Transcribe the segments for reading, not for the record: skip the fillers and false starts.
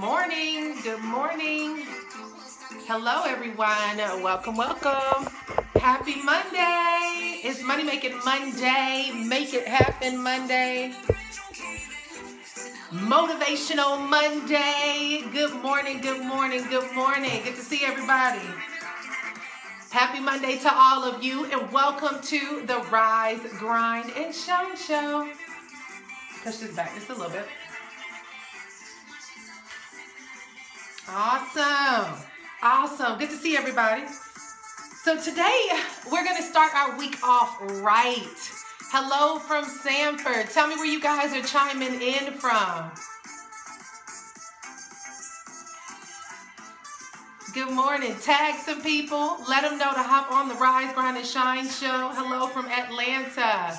morning. Good morning. Hello, everyone. Welcome, welcome. Happy Monday. It's Money Making Monday. Make it happen Monday. Motivational Monday. Good morning, good morning, good morning. Good to see everybody. Happy Monday to all of you, and welcome to the Rise, Grind, and Shine Show. Push this back just a little bit. Awesome. Awesome. Good to see everybody. So today we're going to start our week off right. Hello from Sanford. Tell me where you guys are chiming in from. Good morning. Tag some people. Let them know to hop on the Rise, Grind, and Shine show. Hello from Atlanta.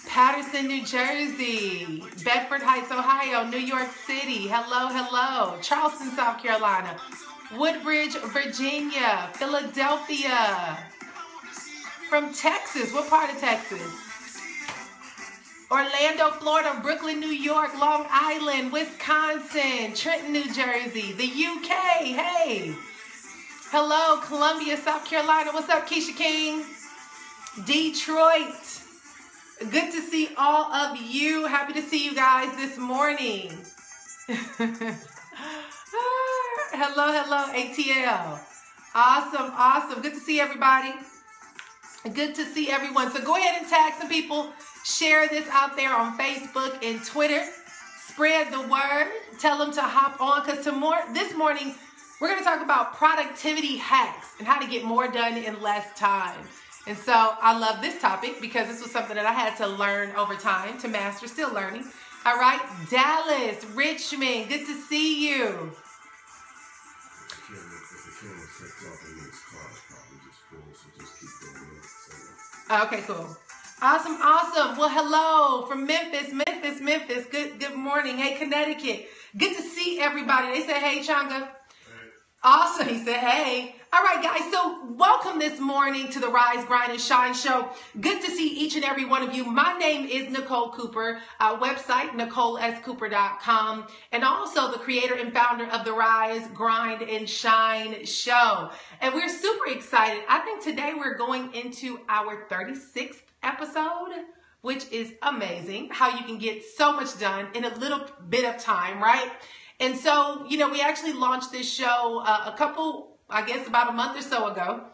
Patterson, New Jersey. Bedford Heights, Ohio. New York City. Hello, hello. Charleston, South Carolina. Woodbridge, Virginia. Philadelphia. From Texas. What part of Texas? Orlando, Florida. Brooklyn, New York. Long Island. Wisconsin. Trenton, New Jersey. The UK. Hey. Hello, Columbia, South Carolina. What's up, Keisha King? Detroit. Good to see all of you. Happy to see you guys this morning. Hello, hello, ATL. Awesome, awesome. Good to see everybody. Good to see everyone. So go ahead and tag some people. Share this out there on Facebook and Twitter. Spread the word. Tell them to hop on, because this morning we're going to talk about productivity hacks and how to get more done in less time. And so I love this topic because this was something that I had to learn over time, to master, still learning. All right, Dallas, Richmond, good to see you. Okay, cool. Awesome, awesome. Well, hello from Memphis. Good morning. Hey, Connecticut. Good to see everybody. They said, hey, Changa. Hey. Awesome. He said, hey. All right, guys, so welcome this morning to the Rise, Grind, and Shine show. Good to see each and every one of you. My name is Nicole Cooper, website NicoleSCooper.com, and also the creator and founder of the Rise, Grind, and Shine show. And we're super excited. I think today we're going into our 36th episode, which is amazing, how you can get so much done in a little bit of time, right? And so, you know, we actually launched this show about a month or so ago.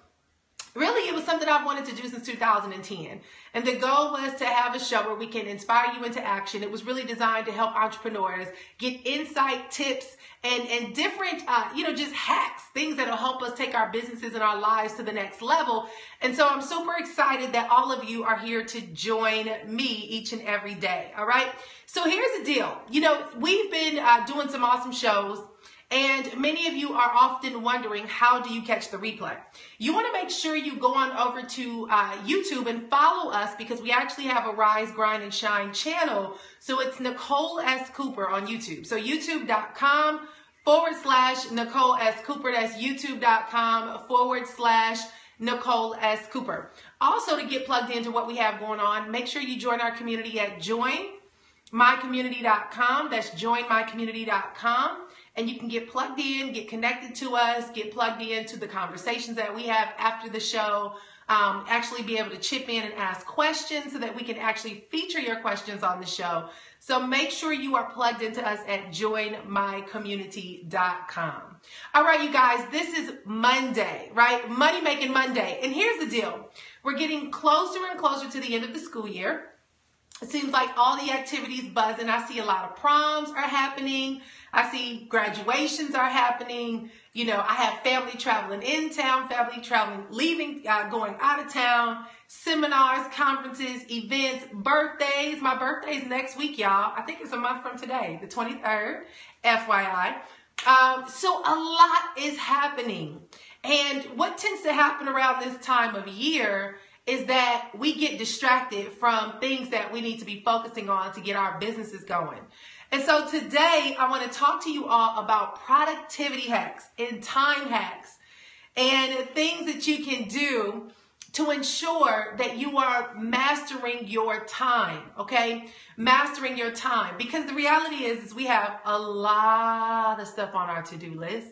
Really, it was something I've wanted to do since 2010. And the goal was to have a show where we can inspire you into action. It was really designed to help entrepreneurs get insight, tips, and different, just hacks, things that will help us take our businesses and our lives to the next level. And so I'm super excited that all of you are here to join me each and every day. All right. So here's the deal. You know, we've been doing some awesome shows. And many of you are often wondering, how do you catch the replay? You want to make sure you go on over to YouTube and follow us, because we actually have a Rise, Grind, and Shine channel. So it's Nicole S. Cooper on YouTube. So youtube.com/Nicole S. Cooper. That's youtube.com/Nicole S. Cooper. Also, to get plugged into what we have going on, make sure you join our community at joinmycommunity.com. That's joinmycommunity.com. And you can get plugged in, get connected to us, get plugged into the conversations that we have after the show, actually be able to chip in and ask questions so that we can actually feature your questions on the show. So make sure you are plugged into us at joinmycommunity.com. All right, you guys, this is Monday, right? Money Making Monday. And here's the deal. We're getting closer and closer to the end of the school year. It seems like all the activities buzzing. I see a lot of proms are happening. I see graduations are happening. You know, I have family traveling in town, family traveling, leaving, going out of town, seminars, conferences, events, birthdays. My birthday's next week, y'all. I think it's a month from today, the 23rd, FYI. So a lot is happening. And what tends to happen around this time of year is that we get distracted from things that we need to be focusing on to get our businesses going. And so today I want to talk to you all about productivity hacks and time hacks and things that you can do to ensure that you are mastering your time, okay? Mastering your time. Because the reality is we have a lot of stuff on our to-do list,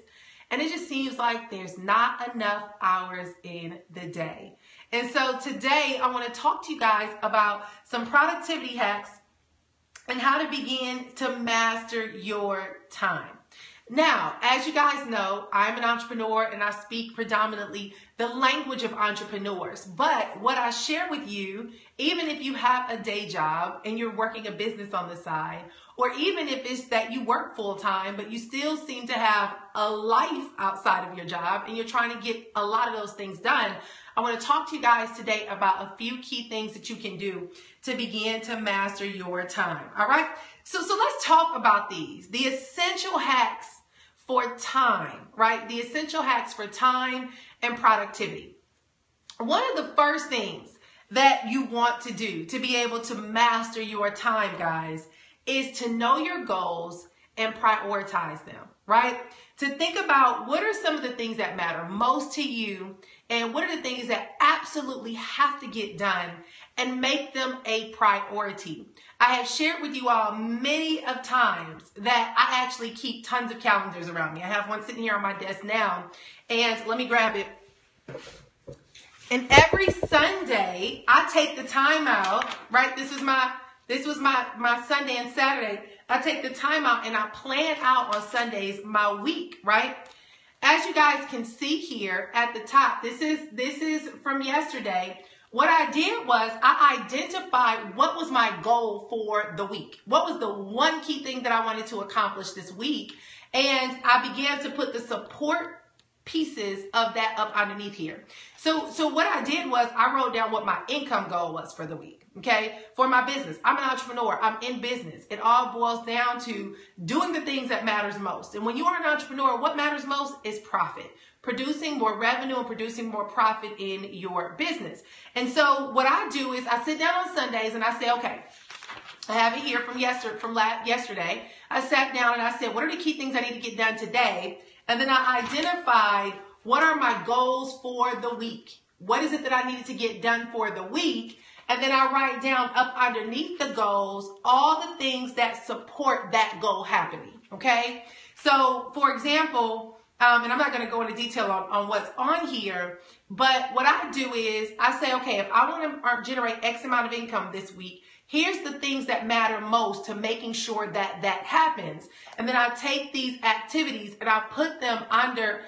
and it just seems like there's not enough hours in the day. And so today I want to talk to you guys about some productivity hacks and how to begin to master your time. Now, as you guys know, I'm an entrepreneur and I speak predominantly the language of entrepreneurs. But what I share with you, even if you have a day job and you're working a business on the side, or even if it's that you work full time, but you still seem to have a life outside of your job and you're trying to get a lot of those things done, I want to talk to you guys today about a few key things that you can do to begin to master your time. All right. So let's talk about these, the essential hacks for time, right? The essential hacks for time and productivity. One of the first things that you want to do to be able to master your time, guys, is to know your goals and prioritize them, right? To think about what are some of the things that matter most to you and what are the things that absolutely have to get done and make them a priority. I have shared with you all many of times that I actually keep tons of calendars around me. I have one sitting here on my desk now, and let me grab it. And every Sunday, I take the time out, right? This was my Sunday and Saturday. I take the time out and I plan out on Sundays my week, right? As you guys can see here at the top, this is from yesterday. What I did was I identified what was my goal for the week. What was the one key thing that I wanted to accomplish this week? And I began to put the support pieces of that up underneath here. So what I did was I wrote down what my income goal was for the week, okay? For my business. I'm an entrepreneur. I'm in business. It all boils down to doing the things that matters most. And when you are an entrepreneur, what matters most is profit. Producing more revenue and producing more profit in your business. And so what I do is I sit down on Sundays and I say, okay, I have it here from yesterday. I sat down and I said, what are the key things I need to get done today? And then I identified what are my goals for the week? What is it that I needed to get done for the week? And then I write down up underneath the goals all the things that support that goal happening, okay? So, for example, and I'm not going to go into detail on what's on here, but what I do is I say, okay, if I want to generate X amount of income this week, here's the things that matter most to making sure that that happens. And then I take these activities and I put them under,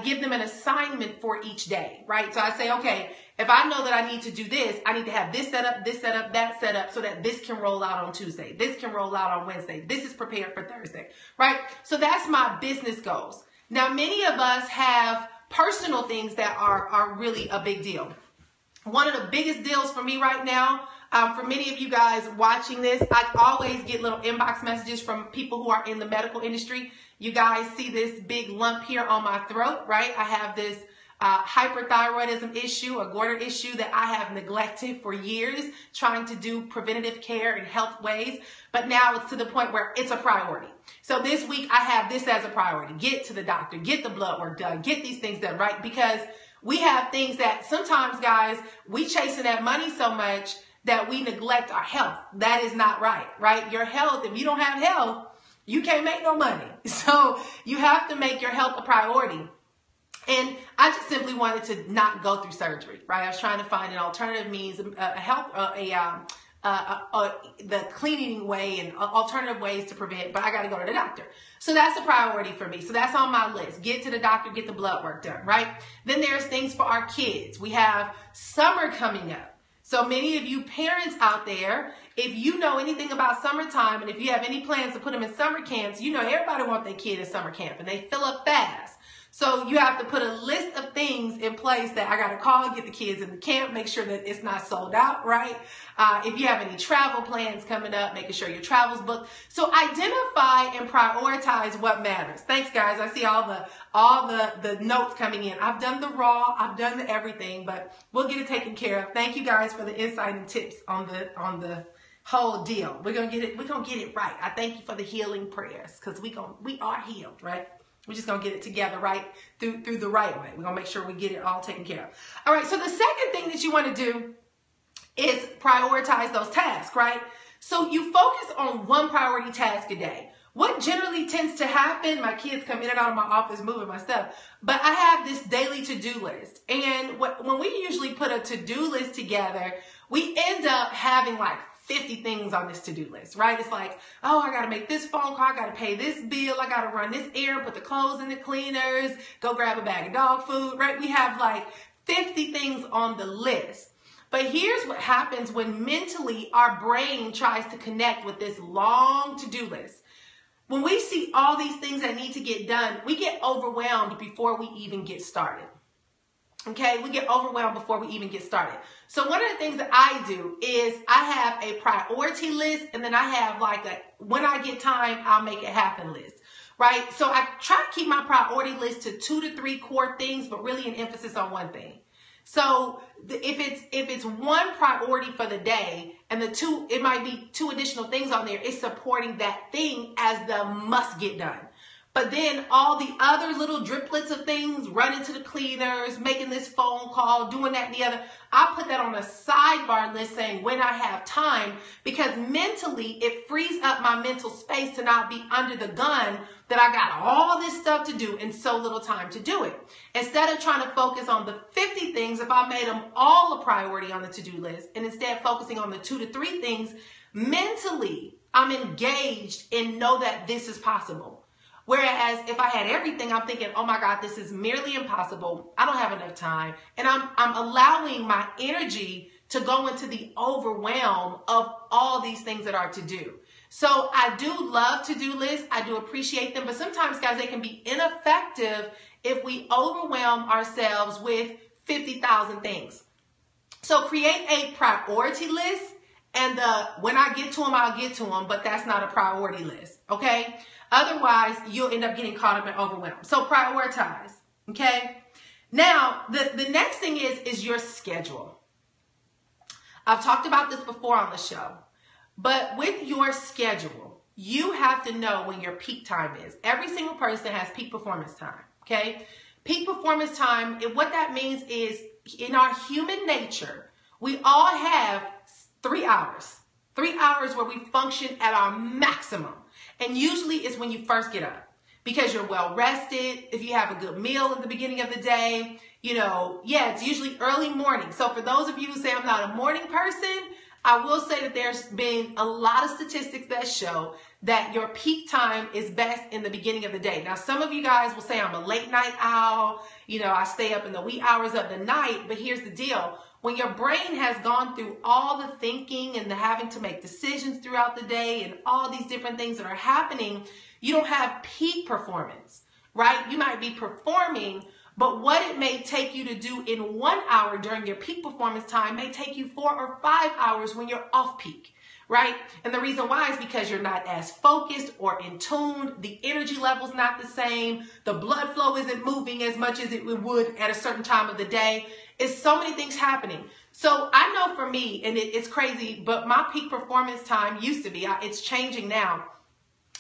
give them an assignment for each day, right? So I say, okay, if I know that I need to do this, I need to have this set up, that set up so that this can roll out on Tuesday. This can roll out on Wednesday. This is prepared for Thursday, right? So that's my business goals. Now, many of us have personal things that are really a big deal. One of the biggest deals for me right now, for many of you guys watching this, I always get little inbox messages from people who are in the medical industry. You guys see this big lump here on my throat, right? I have this hyperthyroidism issue, a goiter issue that I have neglected for years, trying to do preventative care in health ways. But now it's to the point where it's a priority. So this week I have this as a priority. Get to the doctor, get the blood work done, get these things done, right? Because we have things that sometimes, guys, we chasing that money so much that we neglect our health. That is not right, right? Your health, if you don't have health, you can't make no money. So you have to make your health a priority. And I just simply wanted to not go through surgery, right? I was trying to find an alternative means, the cleaning way and alternative ways to prevent, but I got to go to the doctor. So that's a priority for me. So that's on my list. Get to the doctor, get the blood work done, right? Then there's things for our kids. We have summer coming up. So many of you parents out there, if you know anything about summertime and if you have any plans to put them in summer camps, you know everybody wants their kid in summer camp and they fill up fast. So you have to put a list of things in place that I got to call and get the kids in the camp, make sure that it's not sold out, right? If you have any travel plans coming up, making sure your travel's booked. So identify and prioritize what matters. Thanks, guys. I see all the notes coming in. I've done the raw, I've done the everything, but we'll get it taken care of. Thank you guys for the insight and tips on the whole deal. We're gonna get it right. I thank you for the healing prayers because we are healed, right? We're just going to get it together right through the right way. We're going to make sure we get it all taken care of. All right, so the second thing that you want to do is prioritize those tasks, right? So you focus on one priority task a day. What generally tends to happen, my kids come in and out of my office moving my stuff, but I have this daily to-do list. And when we usually put a to-do list together, we end up having like 50 things on this to-do list, right? It's like, oh, I got to make this phone call. I got to pay this bill. I got to run this errand, put the clothes in the cleaners, go grab a bag of dog food, right? We have like 50 things on the list. But here's what happens when mentally our brain tries to connect with this long to-do list. When we see all these things that need to get done, we get overwhelmed before we even get started. Okay, we get overwhelmed before we even get started. So one of the things that I do is I have a priority list, and then I have like a when I get time, I'll make it happen list, right? So I try to keep my priority list to 2 to 3 core things, but really an emphasis on one thing. So if it's one priority for the day and it might be 2 additional things on there, it's supporting that thing as the must get done. But then all the other little driplets of things, running to the cleaners, making this phone call, doing that and the other, I put that on a sidebar list saying when I have time, because mentally it frees up my mental space to not be under the gun that I got all this stuff to do and so little time to do it. Instead of trying to focus on the 50 things, if I made them all a priority on the to-do list, and instead focusing on the 2 to 3 things, mentally I'm engaged and know that this is possible. Whereas if I had everything, I'm thinking, oh my God, this is merely impossible. I don't have enough time. And I'm allowing my energy to go into the overwhelm of all these things that are to do. So I do love to-do lists. I do appreciate them. But sometimes, guys, they can be ineffective if we overwhelm ourselves with 50,000 things. So create a priority list. And when I get to them, I'll get to them. But that's not a priority list. Okay? Otherwise, you'll end up getting caught up and overwhelmed. So prioritize, okay? Now, the next thing is your schedule. I've talked about this before on the show. But with your schedule, you have to know when your peak time is. Every single person has peak performance time, okay? Peak performance time, what that means is in our human nature, we all have 3 hours. 3 hours where we function at our maximum. And usually it's when you first get up because you're well rested. If you have a good meal at the beginning of the day, it's usually early morning. So for those of you who say I'm not a morning person, I will say that there's been a lot of statistics that show that your peak time is best in the beginning of the day. Now, some of you guys will say I'm a late night owl. I stay up in the wee hours of the night. But here's the deal. When your brain has gone through all the thinking and the having to make decisions throughout the day and all these different things that are happening, you don't have peak performance, right? You might be performing, but what it may take you to do in 1 hour during your peak performance time may take you 4 or 5 hours when you're off peak, right? And the reason why is because you're not as focused or in tune. The energy level's not the same. The blood flow isn't moving as much as it would at a certain time of the day. It's so many things happening. So I know for me, and it's crazy, but my peak performance time used to be, it's changing now,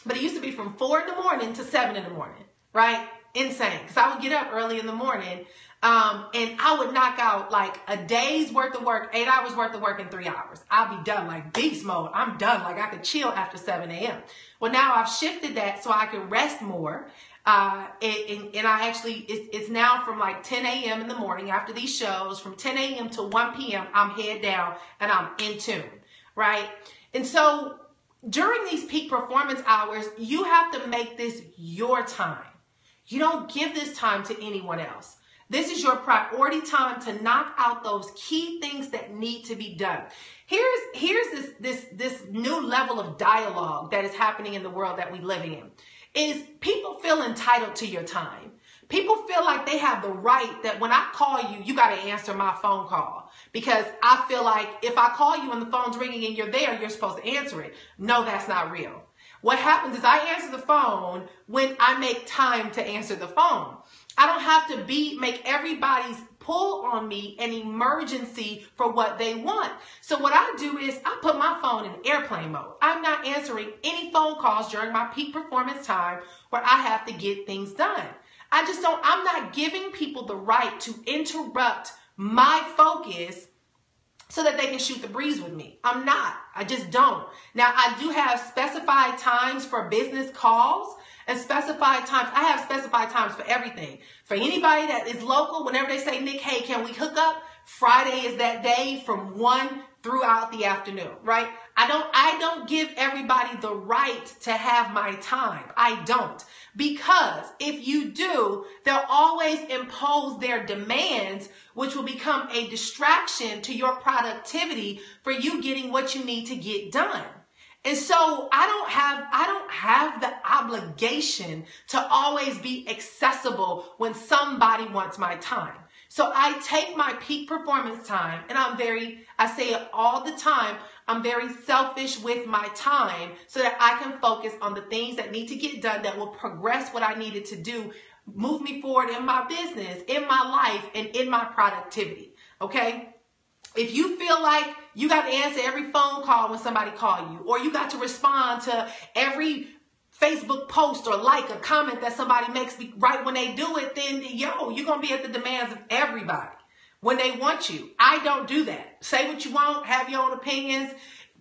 but it used to be from 4 in the morning to 7 in the morning, right? Insane. Because I would get up early in the morning and I would knock out like a day's worth of work, 8 hours worth of work in 3 hours. I'll be done like beast mode. I'm done. Like I could chill after 7 a.m. Well, now I've shifted that so I can rest more. And I actually, it's now from like 10 a.m. in the morning after these shows, from 10 a.m. to 1 p.m., I'm head down and I'm in tune, right? And so during these peak performance hours, you have to make this your time. You don't give this time to anyone else. This is your priority time to knock out those key things that need to be done. Here's this new level of dialogue that is happening in the world that we live in. Is people feel entitled to your time. People feel like they have the right that when I call you, you got to answer my phone call. Because I feel like if I call you and the phone's ringing and you're there, you're supposed to answer it. No, that's not real. What happens is I answer the phone when I make time to answer the phone. I don't have to make everybody's pull on me an emergency for what they want. So what I do is I put my phone in airplane mode. I'm not answering any phone calls during my peak performance time where I have to get things done. I'm not giving people the right to interrupt my focus so that they can shoot the breeze with me. I'm not. I just don't. Now, I do have specified times for business calls and specified times. I have specified times for everything. For anybody that is local, whenever they say, Nick, hey, can we hook up? Friday is that day from 1 throughout the afternoon, right? I don't give everybody the right to have my time. I don't. Because if you do, they'll always impose their demands, which will become a distraction to your productivity for you getting what you need to get done. And so I don't have the obligation to always be accessible when somebody wants my time. So I take my peak performance time, and I say it all the time, I'm very selfish with my time so that I can focus on the things that need to get done that will progress what I needed to do, move me forward in my business, in my life, and in my productivity, okay? If you feel like you got to answer every phone call when somebody calls you, or you got to respond to every Facebook post or like a comment that somebody makes right when they do it, then you're going to be at the demands of everybody when they want you. I don't do that. Say what you want, have your own opinions.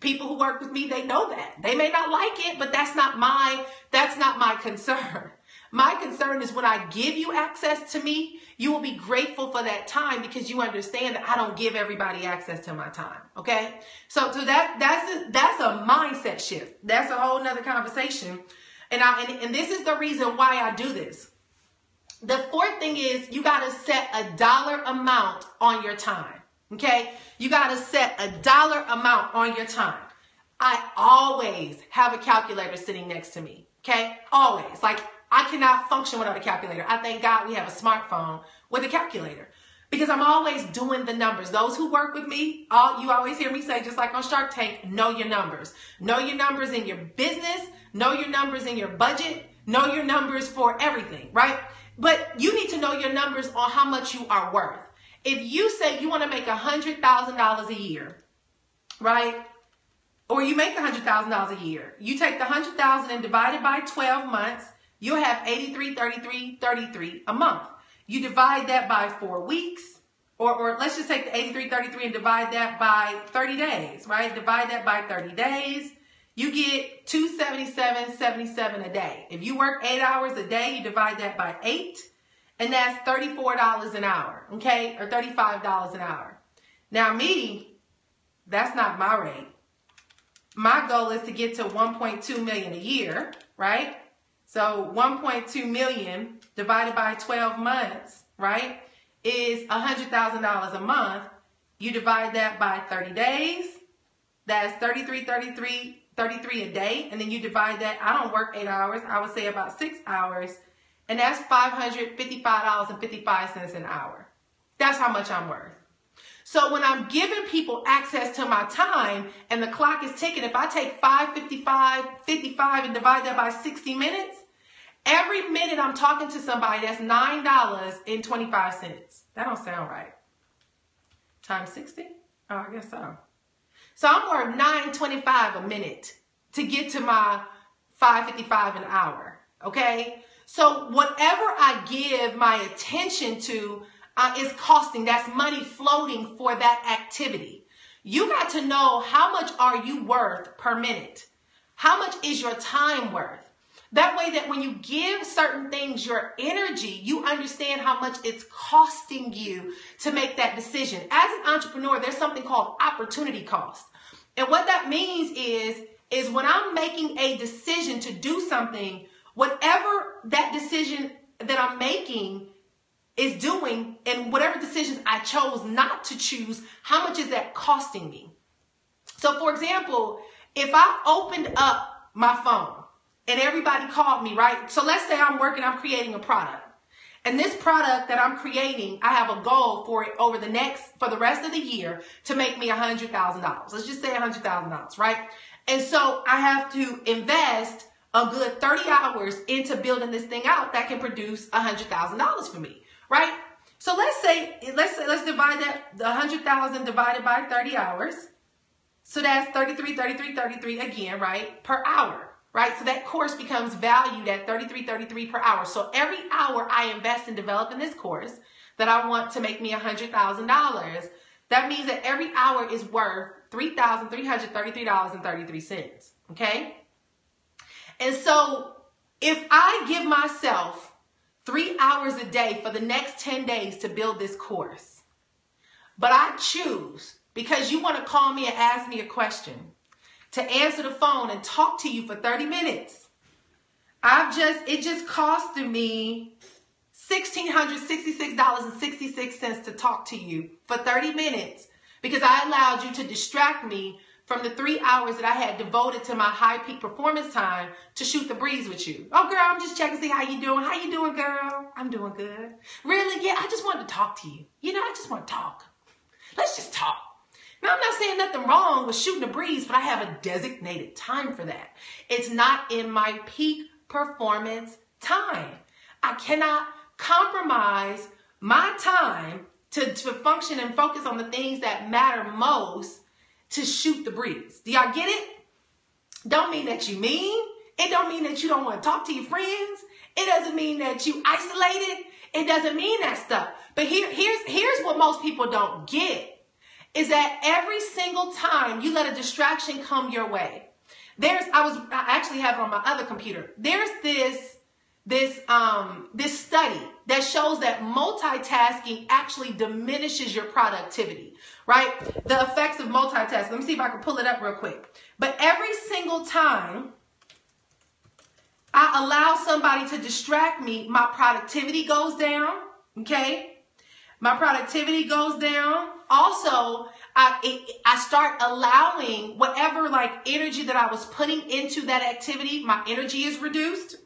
People who work with me, they know that. They may not like it, but that's not my concern. My concern is when I give you access to me, you will be grateful for that time because you understand that I don't give everybody access to my time. Okay? So that's a mindset shift. That's a whole nother conversation. And this is the reason why I do this. The fourth thing is you got to set a dollar amount on your time. Okay? You got to set a dollar amount on your time. I always have a calculator sitting next to me. Okay? Always. Like, I cannot function without a calculator. I thank God we have a smartphone with a calculator because I'm always doing the numbers. Those who work with me, you always hear me say, just like on Shark Tank, know your numbers. Know your numbers in your business. Know your numbers in your budget. Know your numbers for everything, right? But you need to know your numbers on how much you are worth. If you say you want to make $100,000 a year, right? Or you make $100,000 a year. You take the $100,000 and divide it by 12 months. You'll have 83, 33, 33 a month. You divide that by 4 weeks, or let's just take the 83, 33 and divide that by 30 days, right? Divide that by 30 days. You get $277.77 a day. If you work 8 hours a day, you divide that by 8, and that's $34 an hour, okay? Or $35 an hour. Now me, that's not my rate. My goal is to get to 1.2 million a year, right? So 1.2 million divided by 12 months, right, is $100,000 a month. You divide that by 30 days. That's 33 a day. And then you divide that. I don't work 8 hours. I would say about 6 hours. And that's $555.55 an hour. That's how much I'm worth. So when I'm giving people access to my time and the clock is ticking, if I take 5:55 and divide that by 60 minutes, every minute I'm talking to somebody, that's $9.25. That don't sound right. Times 60? Oh, I guess so. So I'm worth $9.25 a minute to get to my $5.55 an hour. Okay? So whatever I give my attention to is costing. That's money floating for that activity. You got to know how much are you worth per minute. How much is your time worth? That way that when you give certain things your energy, you understand how much it's costing you to make that decision. As an entrepreneur, there's something called opportunity cost. And what that means is when I'm making a decision to do something, whatever that decision that I'm making is doing, and whatever decisions I chose not to choose, how much is that costing me? So for example, if I opened up my phone and everybody called me, right? So let's say I'm creating a product. And this product that I'm creating, I have a goal for it for the rest of the year to make me $100,000. Let's just say $100,000, right? And so I have to invest a good 30 hours into building this thing out that can produce $100,000 for me. Right? So let's divide that, the 100,000 divided by 30 hours. So that's 33 again, right? Per hour, right? So that course becomes valued at 33 per hour. So every hour I invest in developing this course that I want to make me $100,000, that means that every hour is worth $3,333.33, okay? And so if I give myself 3 hours a day for the next 10 days to build this course, but I choose, because you want to call me and ask me a question, to answer the phone and talk to you for 30 minutes, it just costed me $1,666.66 to talk to you for 30 minutes because I allowed you to distract me from the 3 hours that I had devoted to my high peak performance time to shoot the breeze with you. Oh, girl, I'm just checking to see how you doing. How you doing, girl? I'm doing good. Really? Yeah, I just wanted to talk to you. You know, I just want to talk. Let's just talk. Now, I'm not saying nothing wrong with shooting a breeze, but I have a designated time for that. It's not in my peak performance time. I cannot compromise my time to function and focus on the things that matter most to shoot the breeze. Do y'all get it? Don't mean that you mean. It don't mean that you don't want to talk to your friends. It doesn't mean that you isolated. It doesn't mean that stuff. But here's what most people don't get, is that every single time you let a distraction come your way, I actually have it on my other computer. There's this study that shows that multitasking actually diminishes your productivity, right? The effects of multitasking. Let me see if I can pull it up real quick. But every single time I allow somebody to distract me, my productivity goes down, okay? My productivity goes down. Also, I start allowing whatever energy that I was putting into that activity, my energy is reduced.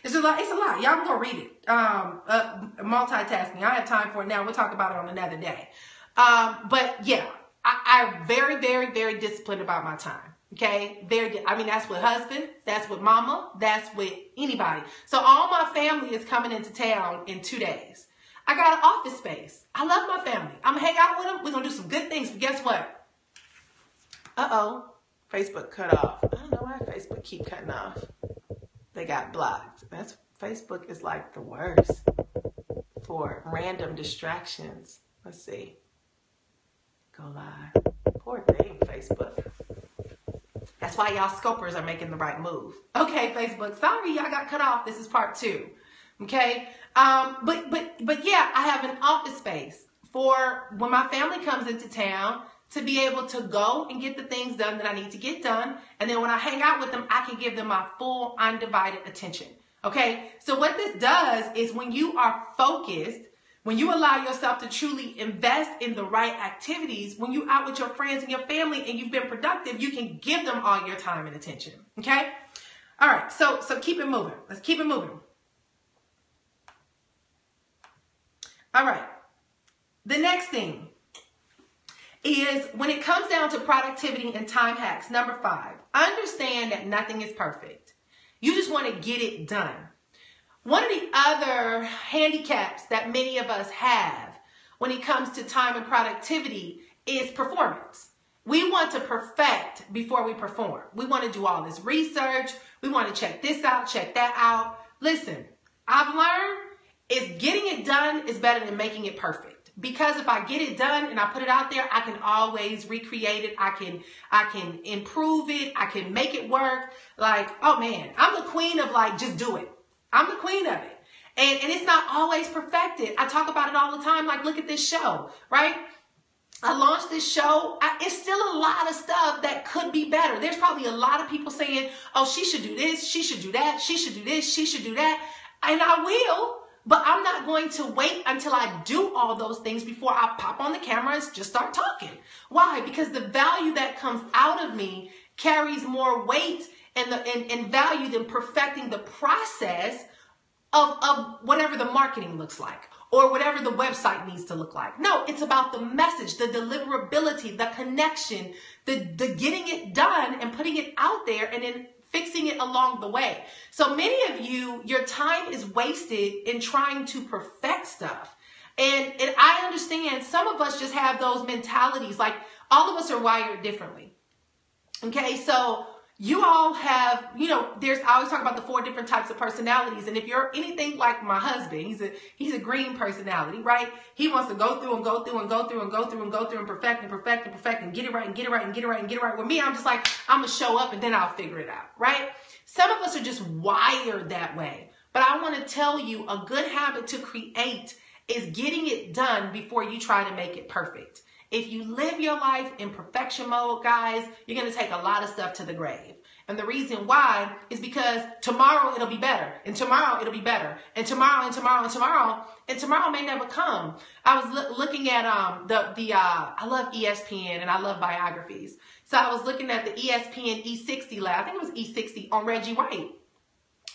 It's a lot. Y'all can go read it. Multitasking. I have time for it now. We'll talk about it on another day. But yeah, I'm very, very, very disciplined about my time. Okay. That's with husband. That's with mama. That's with anybody. So all my family is coming into town in 2 days. I got an office space. I love my family. I'm going to hang out with them. We're going to do some good things. But guess what? Uh-oh. Facebook cut off. I don't know why Facebook keep cutting off. They got blocked. Facebook is like the worst for random distractions. Let's see. Go live. Poor thing, Facebook. That's why y'all scopers are making the right move. Okay, Facebook. Sorry, y'all got cut off. This is part 2. Okay. But yeah, I have an office space for when my family comes into town to be able to go and get the things done that I need to get done. And then when I hang out with them, I can give them my full undivided attention. Okay. So what this does is when you are focused, when you allow yourself to truly invest in the right activities, when you're out with your friends and your family and you've been productive, you can give them all your time and attention. Okay. All right. So keep it moving. Let's keep it moving. All right. The next thing is when it comes down to productivity and time hacks, number 5, understand that nothing is perfect. You just want to get it done. One of the other handicaps that many of us have when it comes to time and productivity is performance. We want to perfect before we perform. We want to do all this research. We want to check this out, check that out. Listen, I've learned is getting it done is better than making it perfect. Because if I get it done and I put it out there, I can always recreate it. I can improve it. I can make it work. Like, oh man, I'm the queen of just do it. I'm the queen of it. And it's not always perfected. I talk about it all the time. Like, look at this show, right? I launched this show. It's still a lot of stuff that could be better. There's probably a lot of people saying, oh, she should do this. She should do that. She should do this. She should do that. And I will. But I'm not going to wait until I do all those things before I pop on the camera and just start talking. Why? Because the value that comes out of me carries more weight and value than perfecting the process of whatever the marketing looks like or whatever the website needs to look like. No, it's about the message, the deliverability, the connection, the getting it done and putting it out there and then fixing it along the way. So many of you, your time is wasted in trying to perfect stuff. And I understand some of us just have those mentalities. Like, all of us are wired differently. Okay, so you all have, I always talk about the 4 different types of personalities. And if you're anything like my husband, he's a green personality, right? He wants to go through and go through and go through and go through and go through and perfect and perfect and perfect and get it right and get it right and get it right and get it right. With me, I'm just like, I'm going to show up and then I'll figure it out, right? Some of us are just wired that way. But I want to tell you, a good habit to create is getting it done before you try to make it perfect. If you live your life in perfection mode, guys, you're going to take a lot of stuff to the grave. And the reason why is because tomorrow it'll be better, and tomorrow it'll be better, and tomorrow and tomorrow and tomorrow, and tomorrow may never come. I was looking at I love ESPN and I love biographies. So I was looking at the ESPN E60 lab. I think it was E60 on Reggie White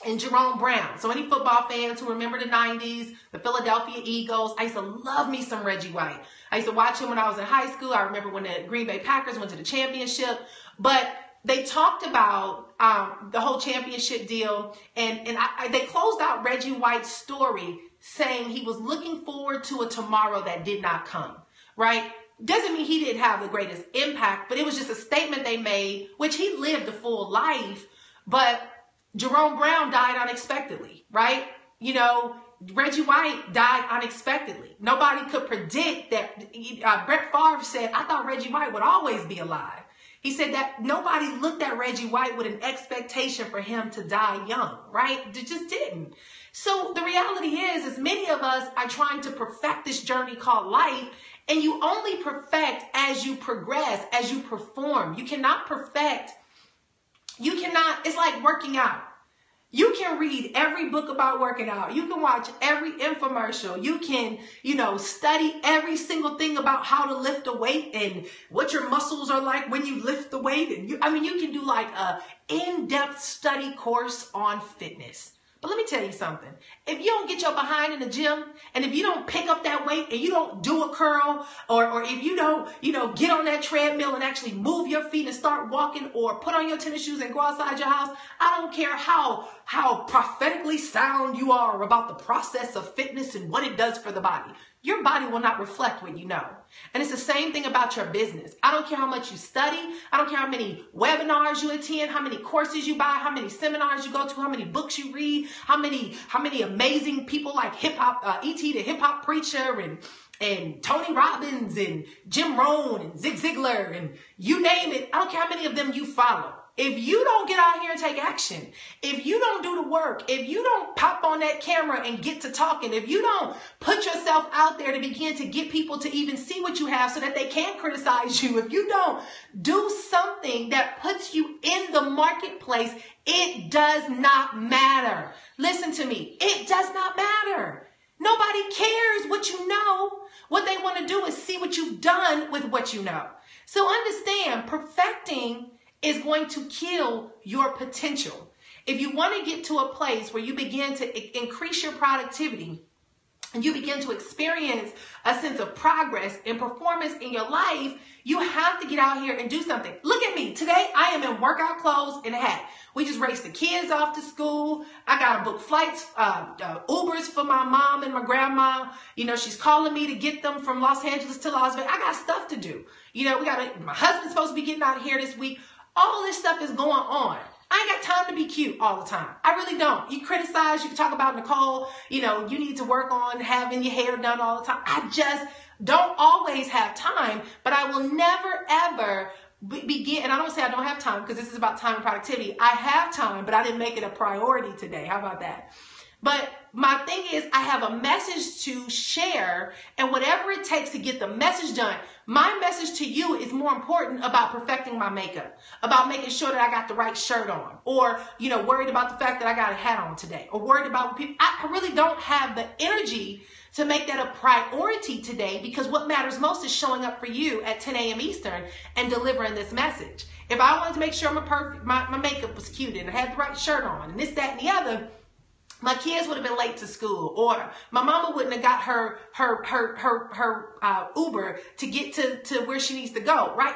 and Jerome Brown. So any football fans who remember the 90s, the Philadelphia Eagles, I used to love me some Reggie White. I used to watch him when I was in high school. I remember when the Green Bay Packers went to the championship. But they talked about the whole championship deal, and they closed out Reggie White's story saying he was looking forward to a tomorrow that did not come, right? Doesn't mean he didn't have the greatest impact, but it was just a statement they made, which he lived a full life, but Jerome Brown died unexpectedly, right? Reggie White died unexpectedly. Nobody could predict that. Brett Favre said, I thought Reggie White would always be alive. He said that nobody looked at Reggie White with an expectation for him to die young, right? It just didn't. So the reality is many of us are trying to perfect this journey called life, and you only perfect as you progress, as you perform. You cannot perfect. It's like working out. You can read every book about working out. You can watch every infomercial. You can, study every single thing about how to lift a weight and what your muscles are like when you lift the weight. And you can do like a in-depth study course on fitness. But let me tell you something. If you don't get your behind in the gym, and if you don't pick up that weight and you don't do a curl, or if you don't, get on that treadmill and actually move your feet and start walking, or put on your tennis shoes and go outside your house, I don't care how prophetically sound you are about the process of fitness and what it does for the body. Your body will not reflect what you know. And it's the same thing about your business. I don't care how much you study. I don't care how many webinars you attend, how many courses you buy, how many seminars you go to, how many books you read, how many amazing people like E.T. the hip hop preacher and Tony Robbins and Jim Rohn and Zig Ziglar and you name it. I don't care how many of them you follow. If you don't get out here and take action, if you don't do the work, if you don't pop on that camera and get to talking, if you don't put yourself out there to begin to get people to even see what you have so that they can't criticize you, if you don't do something that puts you in the marketplace, it does not matter. Listen to me. It does not matter. Nobody cares what you know. What they want to do is see what you've done with what you know. So understand, perfecting is going to kill your potential. If you want to get to a place where you begin to increase your productivity and you begin to experience a sense of progress and performance in your life, you have to get out here and do something. Look at me. Today, I am in workout clothes and a hat. We just raced the kids off to school. I got to book flights, Ubers for my mom and my grandma. She's calling me to get them from Los Angeles to Las Vegas. I got stuff to do. My husband's supposed to be getting out here this week. All this stuff is going on. I ain't got time to be cute all the time. I really don't. You criticize, you can talk about Nicole, you need to work on having your hair done all the time. I just don't always have time, but I will never, ever begin, and I don't say I don't have time because this is about time and productivity. I have time, but I didn't make it a priority today. How about that? But my thing is, I have a message to share, and whatever it takes to get the message done, my message to you is more important about perfecting my makeup, about making sure that I got the right shirt on, or, worried about the fact that I got a hat on today, or worried about what people, I really don't have the energy to make that a priority today, because what matters most is showing up for you at 10 a.m. Eastern and delivering this message. If I wanted to make sure my makeup was cute and I had the right shirt on and this, that, and the other, my kids would have been late to school, or my mama wouldn't have got her Uber to get to where she needs to go, right?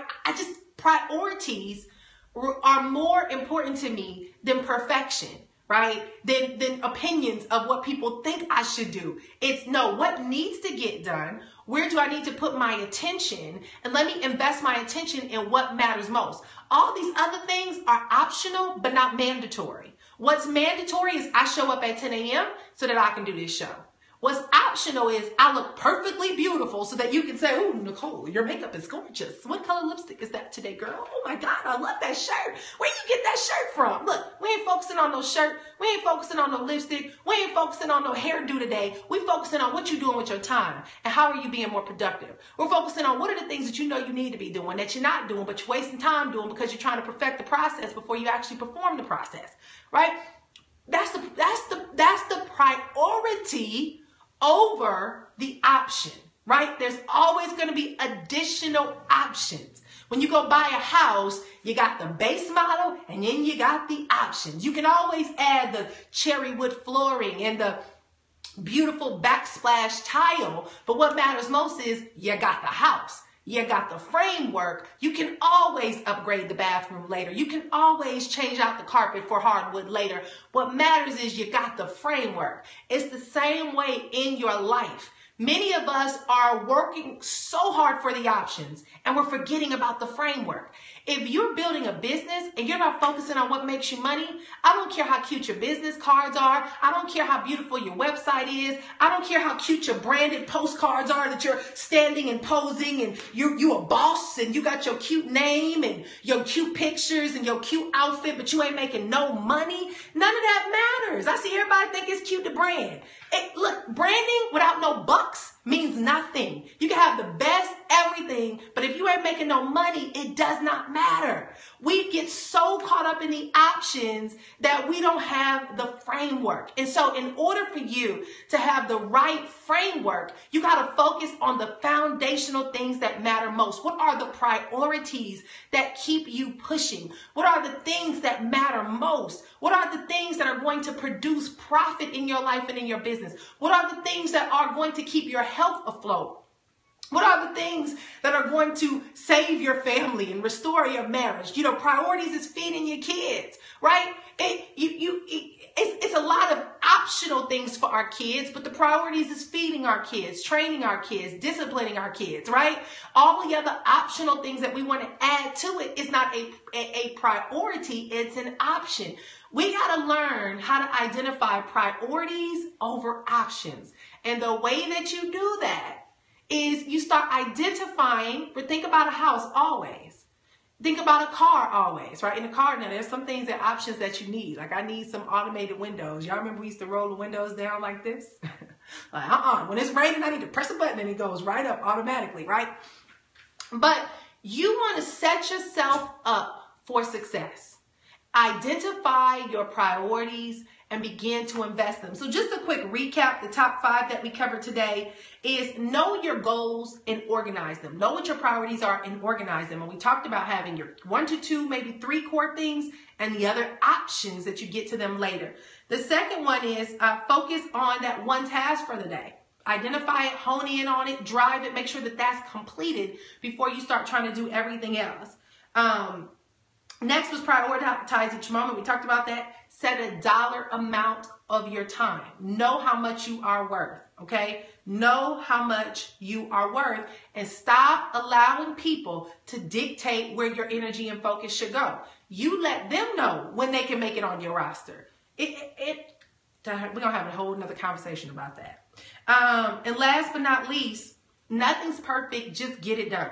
Priorities are more important to me than perfection. right? Than opinions of what people think I should do. It's no, what needs to get done? Where do I need to put my attention? And let me invest my attention in what matters most. All these other things are optional, but not mandatory. What's mandatory is I show up at 10 a.m. so that I can do this show. What's optional is I look perfectly beautiful so that you can say, oh, Nicole, your makeup is gorgeous. What color lipstick is that today, girl? Oh my God, I love that shirt. Where you get that shirt from? Look, we ain't focusing on no shirt. We ain't focusing on no lipstick. We ain't focusing on no hairdo today. We focusing on what you're doing with your time and how are you being more productive. We're focusing on what are the things that you know you need to be doing that you're not doing, but you're wasting time doing because you're trying to perfect the process before you actually perform the process, right? That's the priority over the option, right? There's always going to be additional options. When you go buy a house, you got the base model and then you got the options. You can always add the cherry wood flooring and the beautiful backsplash tile, but what matters most is you got the house. You got the framework. You can always upgrade the bathroom later. You can always change out the carpet for hardwood later. What matters is you got the framework. It's the same way in your life. Many of us are working so hard for the options and we're forgetting about the framework. If you're building a business and you're not focusing on what makes you money, I don't care how cute your business cards are. I don't care how beautiful your website is. I don't care how cute your branded postcards are that you're standing and posing and you a boss and you got your cute name and your cute pictures and your cute outfit, but you ain't making no money. None of that matters. I see everybody think it's cute to brand. Look, branding without no bucks means nothing. You can have the best everything, but if you ain't making no money, it does not matter. We get so caught up in the options that we don't have the framework. And so in order for you to have the right framework, you got to focus on the foundational things that matter most. What are the priorities that keep you pushing? What are the things that matter most? What are the things that are going to produce profit in your life and in your business? What are the things that are going to keep your health afloat? What are the things that are going to save your family and restore your marriage? You know, priorities is feeding your kids, right? It's a lot of optional things for our kids, but the priorities is feeding our kids, training our kids, disciplining our kids, right? All the other optional things that we want to add to it is not a priority, it's an option. We got to learn how to identify priorities over options. And the way that you do that is you start identifying, but think about a house always. Think about a car always, right? In a car now, there's some things that options that you need. Like I need some automated windows. Y'all remember we used to roll the windows down like this? Like, when it's raining, I need to press a button and it goes right up automatically, right? But you want to set yourself up for success. Identify your priorities and begin to invest them. So just a quick recap, the top 5 that we covered today is know your goals and organize them. Know what your priorities are and organize them. And we talked about having your 1 to 2, maybe 3 core things and the other options that you get to them later. The second one is focus on that one task for the day. Identify it, hone in on it, drive it, make sure that that's completed before you start trying to do everything else. Next was prioritize each moment. We talked about that. Set a dollar amount of your time. Know how much you are worth, okay? Know how much you are worth and stop allowing people to dictate where your energy and focus should go. You let them know when they can make it on your roster. We're going to have a whole nother conversation about that. And last but not least, nothing's perfect, just get it done.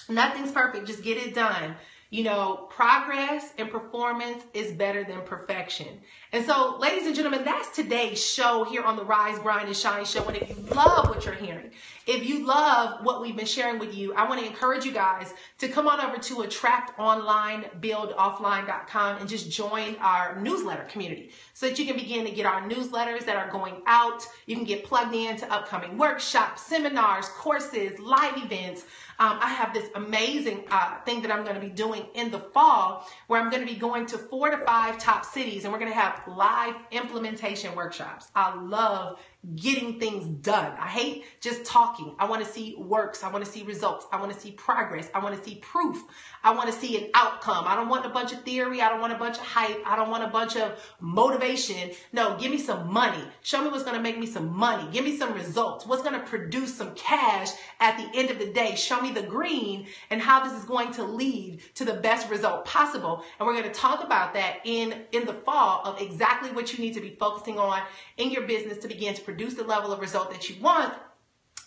Nothing's perfect, just get it done. You know, progress and performance is better than perfection. And so, ladies and gentlemen, that's today's show here on the Rise, Grind, and Shine show. And if you love what you're hearing, if you love what we've been sharing with you, I want to encourage you guys to come on over to attractonlinebuildoffline.com and just join our newsletter community so that you can begin to get our newsletters that are going out. You can get plugged into upcoming workshops, seminars, courses, live events. I have this amazing thing that I'm going to be doing in the fall where I'm going to be going to 4 to 5 top cities and we're going to have live implementation workshops. I love getting things done. I hate just talking. I want to see works. I want to see results. I want to see progress. I want to see proof. I want to see an outcome. I don't want a bunch of theory. I don't want a bunch of hype. I don't want a bunch of motivation. No, give me some money. Show me what's going to make me some money. Give me some results. What's going to produce some cash at the end of the day. Show me the green and how this is going to lead to the best result possible. And we're going to talk about that in the fall of exactly what you need to be focusing on in your business to begin to produce the level of result that you want.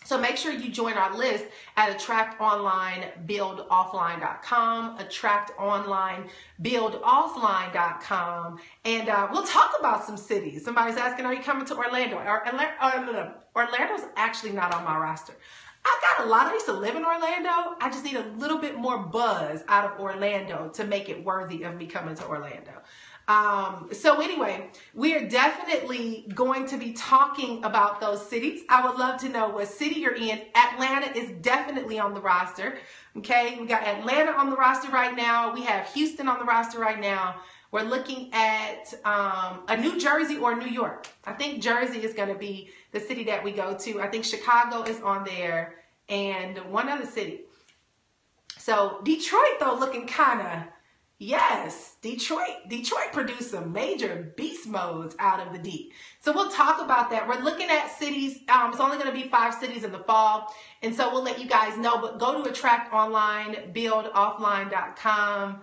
So make sure you join our list at attractonlinebuildoffline.com, attractonlinebuildoffline.com, and we'll talk about some cities. Somebody's asking, are you coming to Orlando? Orlando's actually not on my roster. I used to live in Orlando. I just need a little bit more buzz out of Orlando to make it worthy of me coming to Orlando. So anyway, we are definitely going to be talking about those cities. I would love to know what city you're in. Atlanta is definitely on the roster. Okay, we got Atlanta on the roster right now. We have Houston on the roster right now. We're looking at a New Jersey or New York. I think Jersey is going to be the city that we go to. I think Chicago is on there and one other city. So Detroit, though, looking kind of, yes, Detroit produced some major beast modes out of the deep. So we'll talk about that. We're looking at cities. It's only going to be 5 cities in the fall. And so we'll let you guys know. But go to attractonlinebuildoffline.com,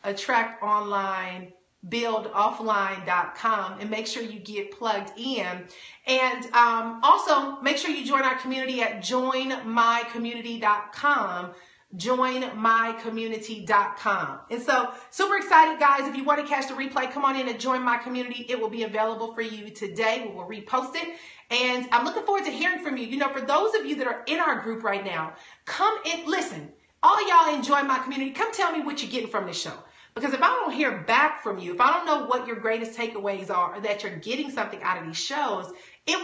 attractonlinebuildoffline.com, and make sure you get plugged in. And also make sure you join our community at joinmycommunity.com. joinmycommunity.com. And so super excited, guys. If you want to catch the replay, come on in and join my community. It will be available for you today. We will repost it. And I'm looking forward to hearing from you. You know, for those of you that are in our group right now, come in, listen, all y'all enjoy my community. Come tell me what you're getting from this show. Because if I don't hear back from you, if I don't know what your greatest takeaways are, or that you're getting something out of these shows, it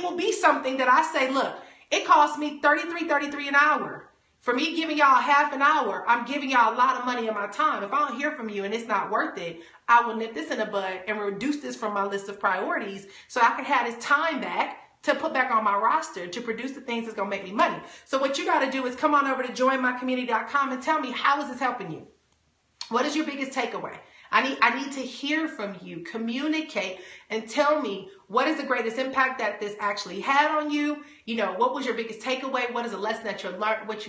will be something that I say, look, it costs me $33 an hour. For me giving y'all half an hour, I'm giving y'all a lot of money in my time. If I don't hear from you and it's not worth it, I will nip this in the bud and reduce this from my list of priorities so I can have this time back to put back on my roster to produce the things that's going to make me money. So what you got to do is come on over to joinmycommunity.com and tell me, how is this helping you? What is your biggest takeaway? I need to hear from you. Communicate and tell me what is the greatest impact that this actually had on you. You know, what was your biggest takeaway? What is a lesson that you've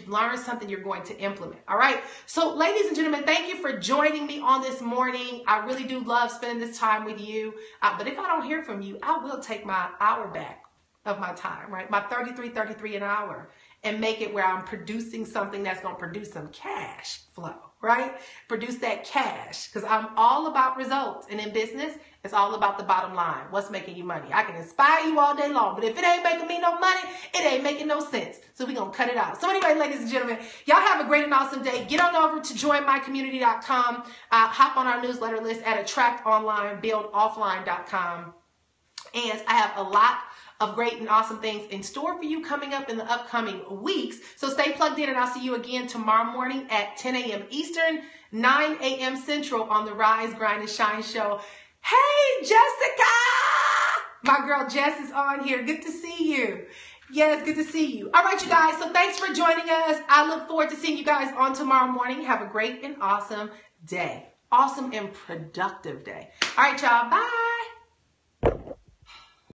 learned, something you're going to implement. All right. So ladies and gentlemen, thank you for joining me on this morning. I really do love spending this time with you. But if I don't hear from you, I will take my hour back of my time, right? My $33 an hour, and make it where I'm producing something that's going to produce some cash flow, right? Produce that cash, because I'm all about results. And in business, it's all about the bottom line. What's making you money? I can inspire you all day long, but if it ain't making me no money, it ain't making no sense. So we're going to cut it out. So anyway, ladies and gentlemen, y'all have a great and awesome day. Get on over to joinmycommunity.com. Hop on our newsletter list at attractonlinebuildoffline.com. And I have a lot of great and awesome things in store for you coming up in the upcoming weeks. So stay plugged in, and I'll see you again tomorrow morning at 10 a.m. Eastern, 9 a.m. Central on the Rise, Grind, and Shine show. Hey, Jessica! My girl Jess is on here. Good to see you. Yes, good to see you. All right, you guys. So thanks for joining us. I look forward to seeing you guys on tomorrow morning. Have a great and awesome day. Awesome and productive day. All right, y'all. Bye.